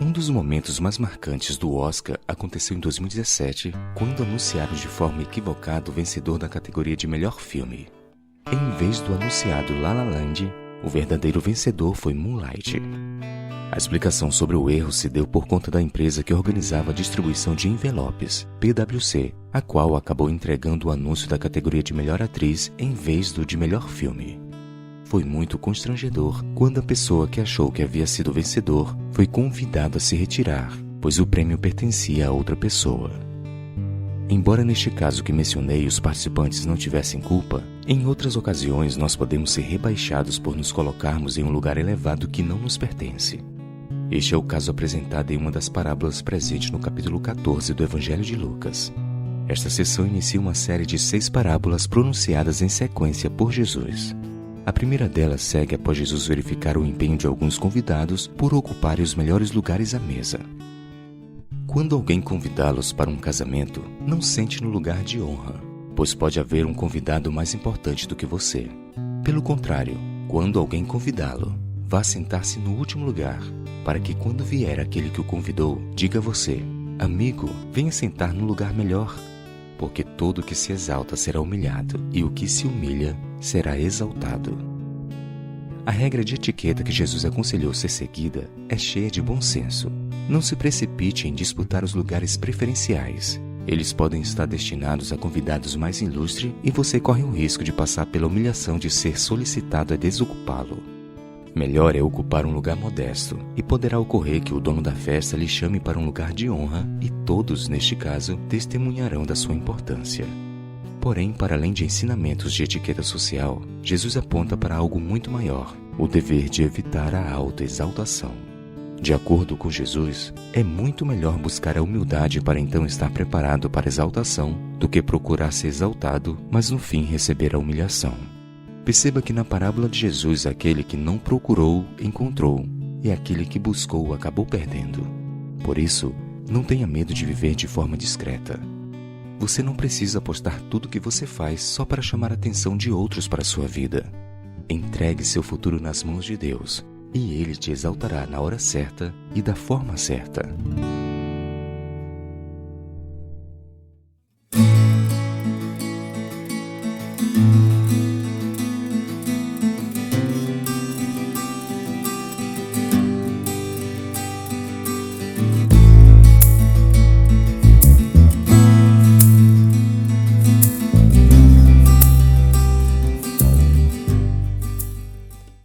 Um dos momentos mais marcantes do Oscar aconteceu em 2017, quando anunciaram de forma equivocada o vencedor da categoria de melhor filme. Em vez do anunciado La La Land, o verdadeiro vencedor foi Moonlight. A explicação sobre o erro se deu por conta da empresa que organizava a distribuição de envelopes, PwC, a qual acabou entregando o anúncio da categoria de melhor atriz em vez do de melhor filme. Foi muito constrangedor quando a pessoa que achou que havia sido vencedor foi convidada a se retirar, pois o prêmio pertencia a outra pessoa. Embora neste caso que mencionei os participantes não tivessem culpa, em outras ocasiões nós podemos ser rebaixados por nos colocarmos em um lugar elevado que não nos pertence. Este é o caso apresentado em uma das parábolas presente no capítulo 14 do Evangelho de Lucas. Esta sessão inicia uma série de 6 parábolas pronunciadas em sequência por Jesus. A primeira delas segue após Jesus verificar o empenho de alguns convidados por ocuparem os melhores lugares à mesa. Quando alguém convidá-los para um casamento, não sente no lugar de honra, pois pode haver um convidado mais importante do que você. Pelo contrário, quando alguém convidá-lo, vá sentar-se no último lugar, para que quando vier aquele que o convidou, diga a você: amigo, venha sentar no lugar melhor. Porque todo o que se exalta será humilhado, e o que se humilha será exaltado. A regra de etiqueta que Jesus aconselhou ser seguida é cheia de bom senso. Não se precipite em disputar os lugares preferenciais. Eles podem estar destinados a convidados mais ilustres e você corre o risco de passar pela humilhação de ser solicitado a desocupá-lo. Melhor é ocupar um lugar modesto, e poderá ocorrer que o dono da festa lhe chame para um lugar de honra e todos, neste caso, testemunharão da sua importância. Porém, para além de ensinamentos de etiqueta social, Jesus aponta para algo muito maior, o dever de evitar a autoexaltação. De acordo com Jesus, é muito melhor buscar a humildade para então estar preparado para a exaltação do que procurar ser exaltado, mas no fim receber a humilhação. Perceba que na parábola de Jesus, aquele que não procurou, encontrou, e aquele que buscou acabou perdendo. Por isso, não tenha medo de viver de forma discreta. Você não precisa postar tudo o que você faz só para chamar a atenção de outros para a sua vida. Entregue seu futuro nas mãos de Deus, e Ele te exaltará na hora certa e da forma certa.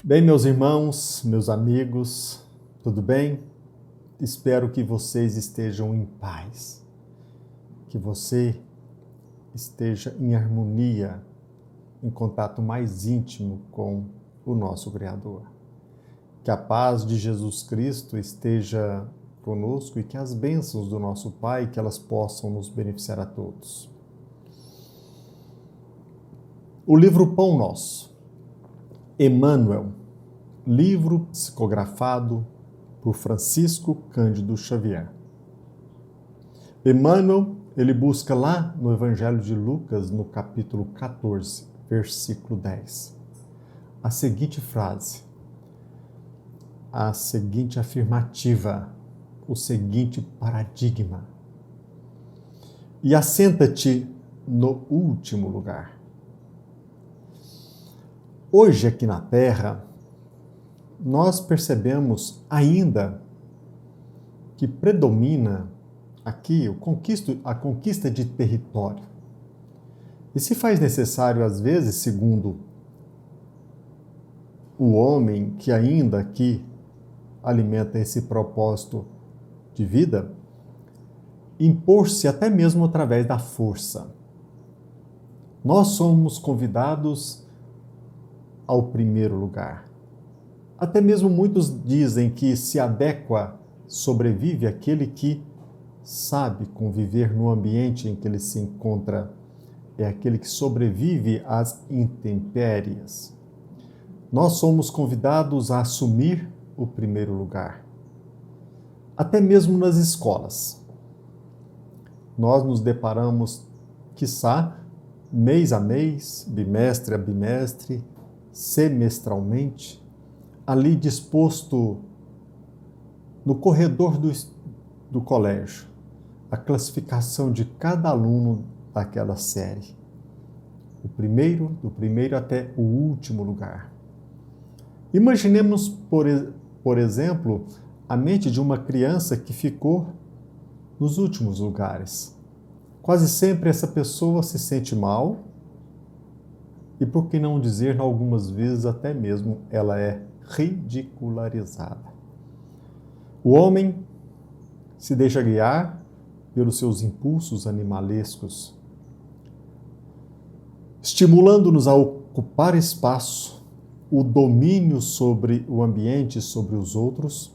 Bem, meus irmãos, meus amigos, tudo bem? Espero que vocês estejam em paz, que você esteja em harmonia, em contato mais íntimo com o nosso Criador. Que a paz de Jesus Cristo esteja conosco e que as bênçãos do nosso Pai, que elas possam nos beneficiar a todos. O livro Pão Nosso, Emmanuel, livro psicografado por Francisco Cândido Xavier. Emmanuel, ele busca lá no Evangelho de Lucas, no capítulo 14, versículo 10, a seguinte frase, a seguinte afirmativa, o seguinte paradigma: e assenta-te no último lugar. Hoje aqui na Terra, nós percebemos ainda que predomina aqui a conquista de território. E se faz necessário, às vezes, segundo o homem que ainda aqui alimenta esse propósito de vida, impor-se até mesmo através da força. Nós somos convidados ao primeiro lugar. Até mesmo muitos dizem que se adequa, sobrevive aquele que sabe conviver no ambiente em que ele se encontra. É aquele que sobrevive às intempéries. Nós somos convidados a assumir o primeiro lugar. Até mesmo nas escolas. Nós nos deparamos, quiçá, mês a mês, bimestre a bimestre, semestralmente, ali disposto no corredor do colégio, a classificação de cada aluno daquela série. Do primeiro até o último lugar. Imaginemos, por exemplo, a mente de uma criança que ficou nos últimos lugares. Quase sempre essa pessoa se sente mal e, por que não dizer, algumas vezes até mesmo ela é ridicularizada. O homem se deixa guiar pelos seus impulsos animalescos, estimulando-nos a ocupar espaço, o domínio sobre o ambiente e sobre os outros,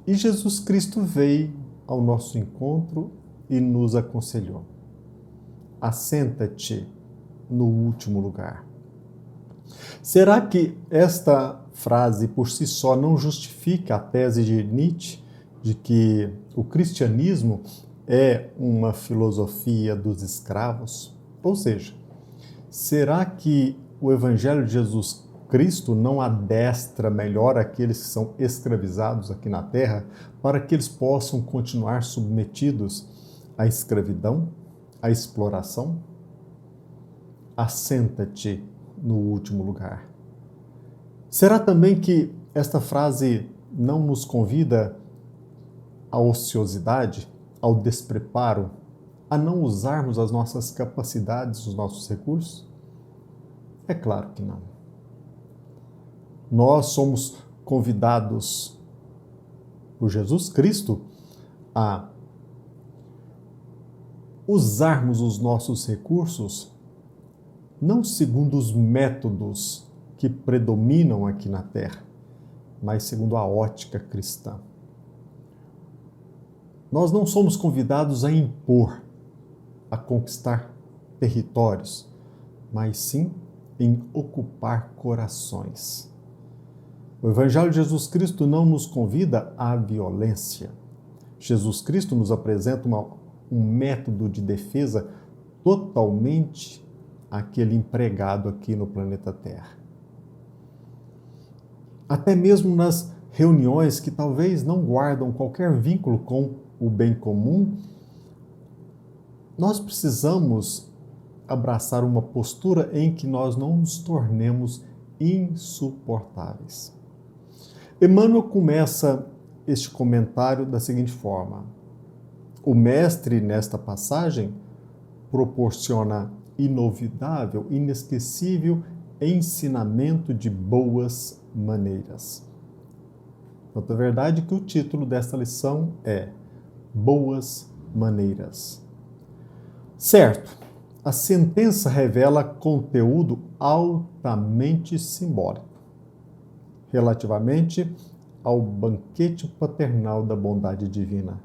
e Jesus Cristo veio ao nosso encontro e nos aconselhou: assenta-te no último lugar. Será que esta frase por si só não justifica a tese de Nietzsche de que o cristianismo é uma filosofia dos escravos? Ou seja, será que o Evangelho de Jesus Cristo não adestra melhor aqueles que são escravizados aqui na Terra para que eles possam continuar submetidos à escravidão, à exploração? Assenta-te no último lugar. Será também que esta frase não nos convida à ociosidade, ao despreparo, a não usarmos as nossas capacidades, os nossos recursos? É claro que não. Nós somos convidados por Jesus Cristo a usarmos os nossos recursos não segundo os métodos que predominam aqui na Terra, mas segundo a ótica cristã. Nós não somos convidados a impor, a conquistar territórios, mas sim em ocupar corações. O Evangelho de Jesus Cristo não nos convida à violência. Jesus Cristo nos apresenta um método de defesa totalmente aquele empregado aqui no planeta Terra. Até mesmo nas reuniões que talvez não guardam qualquer vínculo com o bem comum, nós precisamos abraçar uma postura em que nós não nos tornemos insuportáveis. Emmanuel começa este comentário da seguinte forma: o mestre, nesta passagem, proporciona inovidável, inesquecível ensinamento de boas maneiras. Tanto é verdade que o título desta lição é Boas Maneiras. Certo, a sentença revela conteúdo altamente simbólico relativamente ao banquete paternal da bondade divina.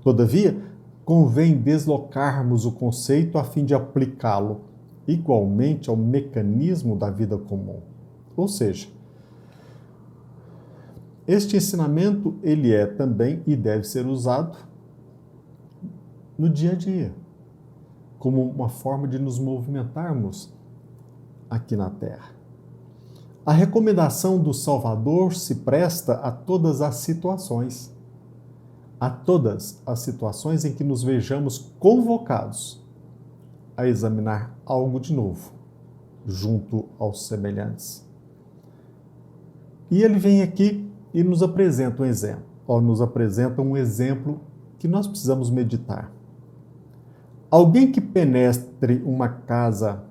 Todavia, convém deslocarmos o conceito a fim de aplicá-lo igualmente ao mecanismo da vida comum. Ou seja, este ensinamento ele é também e deve ser usado no dia a dia, como uma forma de nos movimentarmos aqui na Terra. A recomendação do Salvador se presta a todas as situações. A todas as situações em que nos vejamos convocados a examinar algo de novo, junto aos semelhantes. E ele vem aqui e nos apresenta um exemplo que nós precisamos meditar. Alguém que penetre uma casa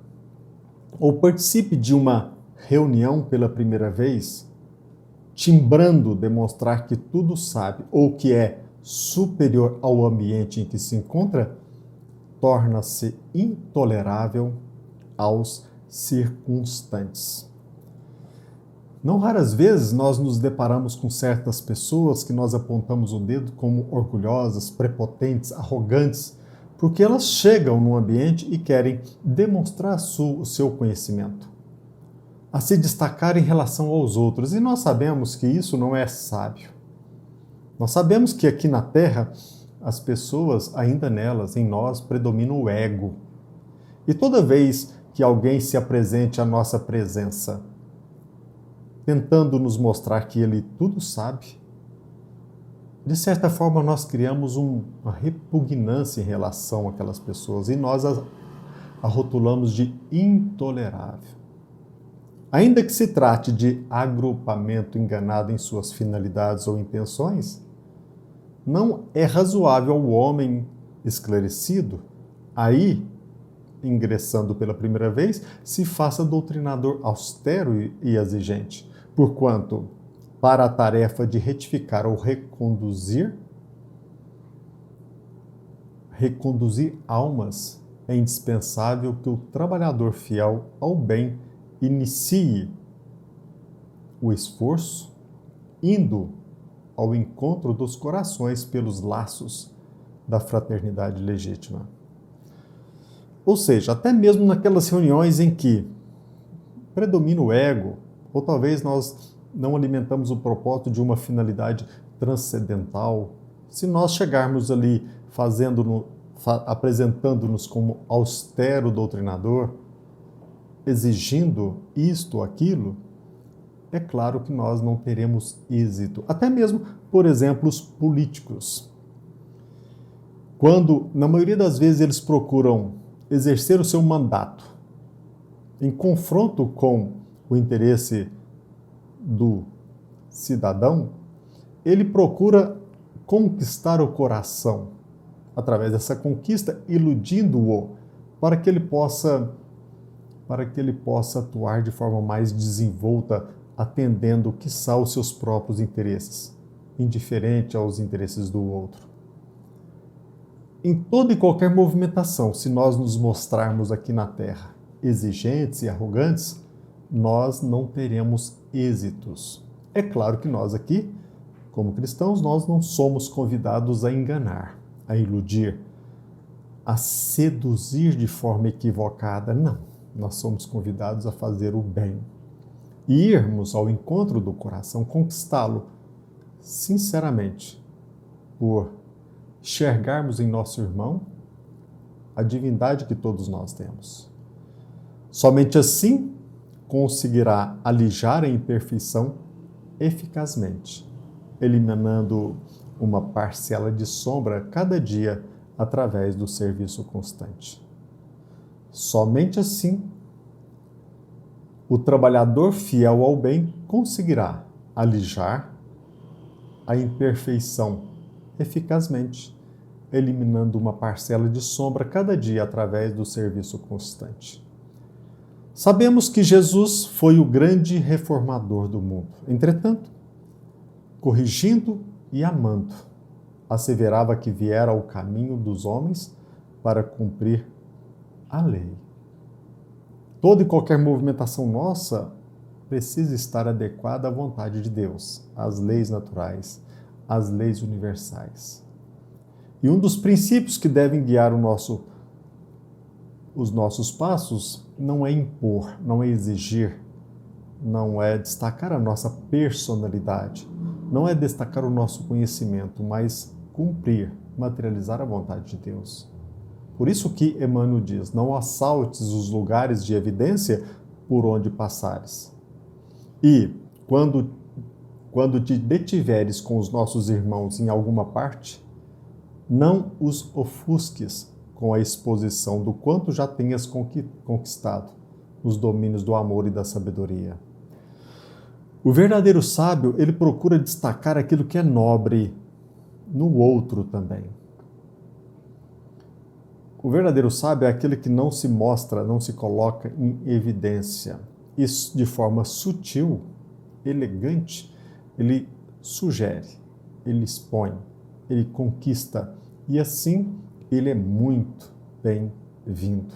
ou participe de uma reunião pela primeira vez, timbrando demonstrar que tudo sabe ou que é superior ao ambiente em que se encontra, torna-se intolerável aos circunstantes. Não raras vezes nós nos deparamos com certas pessoas que nós apontamos o dedo como orgulhosas, prepotentes, arrogantes, porque elas chegam no ambiente e querem demonstrar o seu conhecimento, a se destacar em relação aos outros. E nós sabemos que isso não é sábio. Nós sabemos que aqui na Terra, as pessoas, ainda nelas, em nós, predomina o ego. E toda vez que alguém se apresente à nossa presença, tentando nos mostrar que ele tudo sabe, de certa forma nós criamos uma repugnância em relação àquelas pessoas e nós a rotulamos de intolerável. Ainda que se trate de agrupamento enganado em suas finalidades ou intenções, não é razoável ao homem esclarecido, aí, ingressando pela primeira vez, se faça doutrinador austero e exigente, porquanto, para a tarefa de retificar ou reconduzir almas, é indispensável que o trabalhador fiel ao bem inicie o esforço indo ao encontro dos corações pelos laços da fraternidade legítima. Ou seja, até mesmo naquelas reuniões em que predomina o ego, ou talvez nós não alimentamos o propósito de uma finalidade transcendental, se nós chegarmos ali apresentando-nos como austero doutrinador, exigindo isto ou aquilo, é claro que nós não teremos êxito. Até mesmo, por exemplo, os políticos. Quando, na maioria das vezes, eles procuram exercer o seu mandato em confronto com o interesse do cidadão, ele procura conquistar o coração através dessa conquista, iludindo-o para que ele possa atuar de forma mais desenvolta, atendendo, quiçá, os seus próprios interesses, indiferente aos interesses do outro. Em toda e qualquer movimentação, se nós nos mostrarmos aqui na Terra exigentes e arrogantes, nós não teremos êxitos. É claro que nós aqui, como cristãos, nós não somos convidados a enganar, a iludir, a seduzir de forma equivocada, não. Nós somos convidados a fazer o bem e irmos ao encontro do coração, conquistá-lo sinceramente, por enxergarmos em nosso irmão a divindade que todos nós temos. Somente assim conseguirá alijar a imperfeição eficazmente, eliminando uma parcela de sombra cada dia através do serviço constante. Somente assim o trabalhador fiel ao bem conseguirá alijar a imperfeição eficazmente, eliminando uma parcela de sombra cada dia através do serviço constante. Sabemos que Jesus foi o grande reformador do mundo. Entretanto, corrigindo e amando, asseverava que viera ao caminho dos homens para cumprir a lei. Toda e qualquer movimentação nossa precisa estar adequada à vontade de Deus, às leis naturais, às leis universais. E um dos princípios que devem guiar os nossos passos não é impor, não é exigir, não é destacar a nossa personalidade, não é destacar o nosso conhecimento, mas cumprir, materializar a vontade de Deus. Por isso que Emmanuel diz, não assaltes os lugares de evidência por onde passares. E, quando te detiveres com os nossos irmãos em alguma parte, não os ofusques com a exposição do quanto já tenhas conquistado nos domínios do amor e da sabedoria. O verdadeiro sábio, ele procura destacar aquilo que é nobre no outro também. O verdadeiro sábio é aquele que não se mostra, não se coloca em evidência. Isso de forma sutil, elegante, ele sugere, ele expõe, ele conquista e assim ele é muito bem-vindo.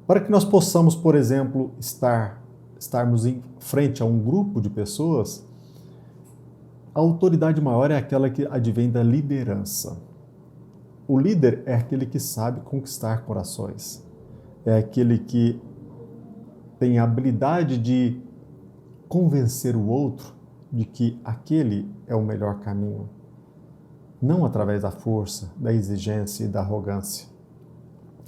Para que nós possamos, por exemplo, estarmos em frente a um grupo de pessoas, a autoridade maior é aquela que advém da liderança. O líder é aquele que sabe conquistar corações, é aquele que tem a habilidade de convencer o outro de que aquele é o melhor caminho, não através da força, da exigência e da arrogância.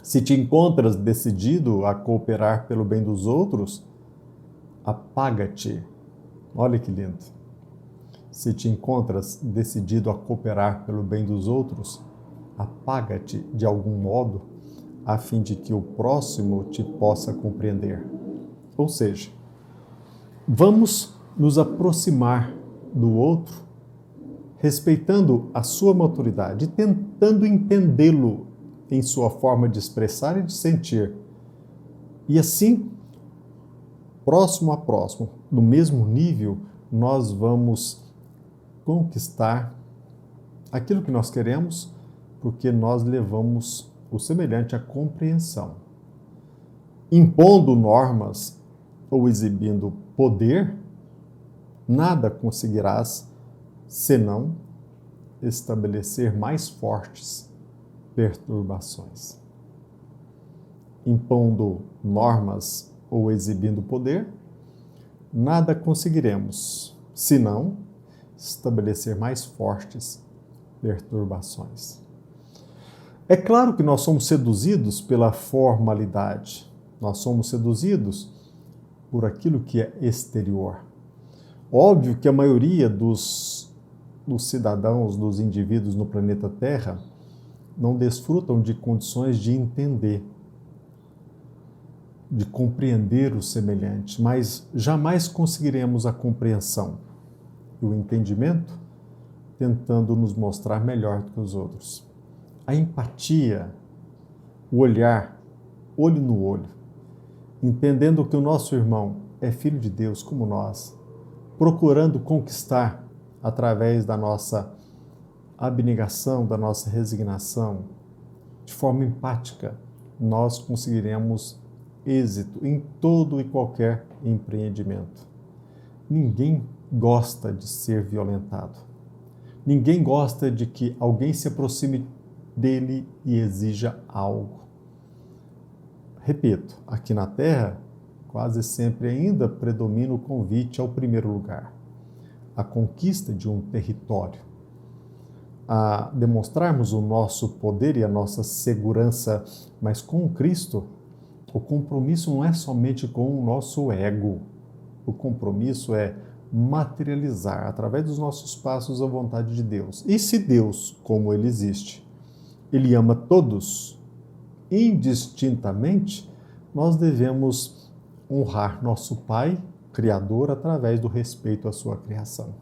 Se te encontras decidido a cooperar pelo bem dos outros, apaga-te. Olha que lindo. Se te encontras decidido a cooperar pelo bem dos outros, apaga-te de algum modo, a fim de que o próximo te possa compreender. Ou seja, vamos nos aproximar do outro, respeitando a sua maturidade, tentando entendê-lo em sua forma de expressar e de sentir. E assim, próximo a próximo, no mesmo nível, nós vamos conquistar aquilo que nós queremos, porque nós levamos o semelhante à compreensão. Impondo normas ou exibindo poder, nada conseguirás senão estabelecer mais fortes perturbações. Impondo normas ou exibindo poder, nada conseguiremos senão estabelecer mais fortes perturbações. É claro que nós somos seduzidos pela formalidade, nós somos seduzidos por aquilo que é exterior. Óbvio que a maioria dos cidadãos, dos indivíduos no planeta Terra, não desfrutam de condições de entender, de compreender o semelhante, mas jamais conseguiremos a compreensão e o entendimento tentando nos mostrar melhor do que os outros. A empatia, o olhar, olho no olho, entendendo que o nosso irmão é filho de Deus como nós, procurando conquistar através da nossa abnegação, da nossa resignação, de forma empática, nós conseguiremos êxito em todo e qualquer empreendimento. Ninguém gosta de ser violentado. Ninguém gosta de que alguém se aproxime dele e exija algo. Repito, aqui na Terra, quase sempre ainda predomina o convite ao primeiro lugar, a conquista de um território, a demonstrarmos o nosso poder e a nossa segurança, mas com Cristo, o compromisso não é somente com o nosso ego, o compromisso é materializar, através dos nossos passos, a vontade de Deus. E se Deus, como Ele existe, Ele ama todos, indistintamente, nós devemos honrar nosso Pai, Criador, através do respeito à sua criação.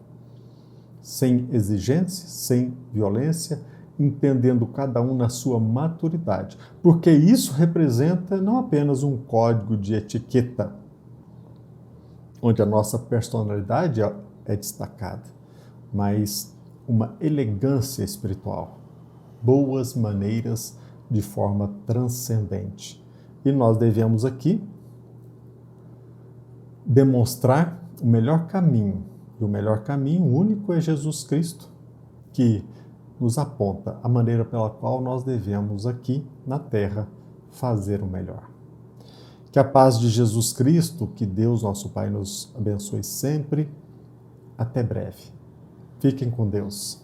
Sem exigência, sem violência, entendendo cada um na sua maturidade. Porque isso representa não apenas um código de etiqueta, onde a nossa personalidade é destacada, mas uma elegância espiritual, boas maneiras de forma transcendente. E nós devemos aqui demonstrar o melhor caminho. E o melhor caminho único é Jesus Cristo, que nos aponta a maneira pela qual nós devemos aqui na Terra fazer o melhor. Que a paz de Jesus Cristo, que Deus nosso Pai nos abençoe sempre. Até breve. Fiquem com Deus.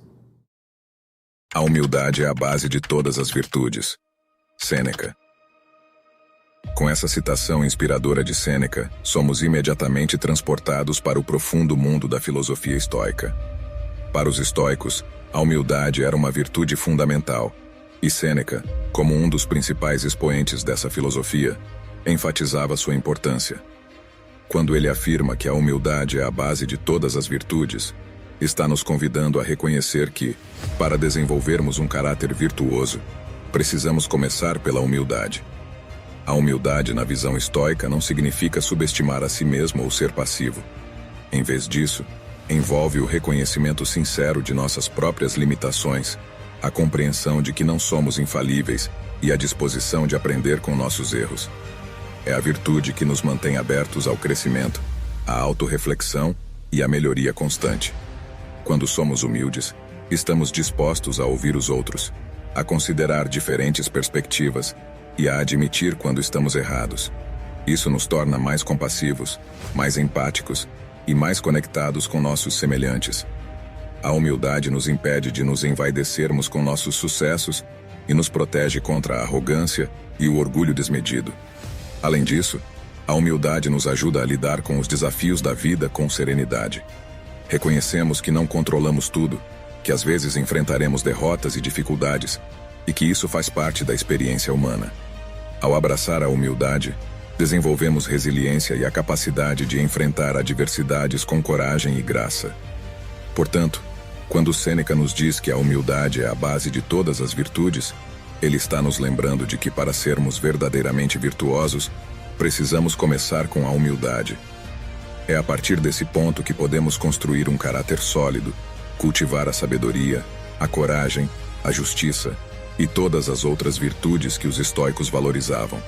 A humildade é a base de todas as virtudes. Sêneca. Com essa citação inspiradora de Sêneca, somos imediatamente transportados para o profundo mundo da filosofia estoica. Para os estoicos, a humildade era uma virtude fundamental, e Sêneca, como um dos principais expoentes dessa filosofia, enfatizava sua importância. Quando ele afirma que a humildade é a base de todas as virtudes, está nos convidando a reconhecer que, para desenvolvermos um caráter virtuoso, precisamos começar pela humildade. A humildade na visão estoica não significa subestimar a si mesmo ou ser passivo. Em vez disso, envolve o reconhecimento sincero de nossas próprias limitações, a compreensão de que não somos infalíveis e a disposição de aprender com nossos erros. É a virtude que nos mantém abertos ao crescimento, à autorreflexão e à melhoria constante. Quando somos humildes, estamos dispostos a ouvir os outros, a considerar diferentes perspectivas e a admitir quando estamos errados. Isso nos torna mais compassivos, mais empáticos e mais conectados com nossos semelhantes. A humildade nos impede de nos envaidecermos com nossos sucessos e nos protege contra a arrogância e o orgulho desmedido. Além disso, a humildade nos ajuda a lidar com os desafios da vida com serenidade. Reconhecemos que não controlamos tudo, que às vezes enfrentaremos derrotas e dificuldades, e que isso faz parte da experiência humana. Ao abraçar a humildade, desenvolvemos resiliência e a capacidade de enfrentar adversidades com coragem e graça. Portanto, quando Sêneca nos diz que a humildade é a base de todas as virtudes, ele está nos lembrando de que para sermos verdadeiramente virtuosos, precisamos começar com a humildade. É a partir desse ponto que podemos construir um caráter sólido, cultivar a sabedoria, a coragem, a justiça e todas as outras virtudes que os estoicos valorizavam.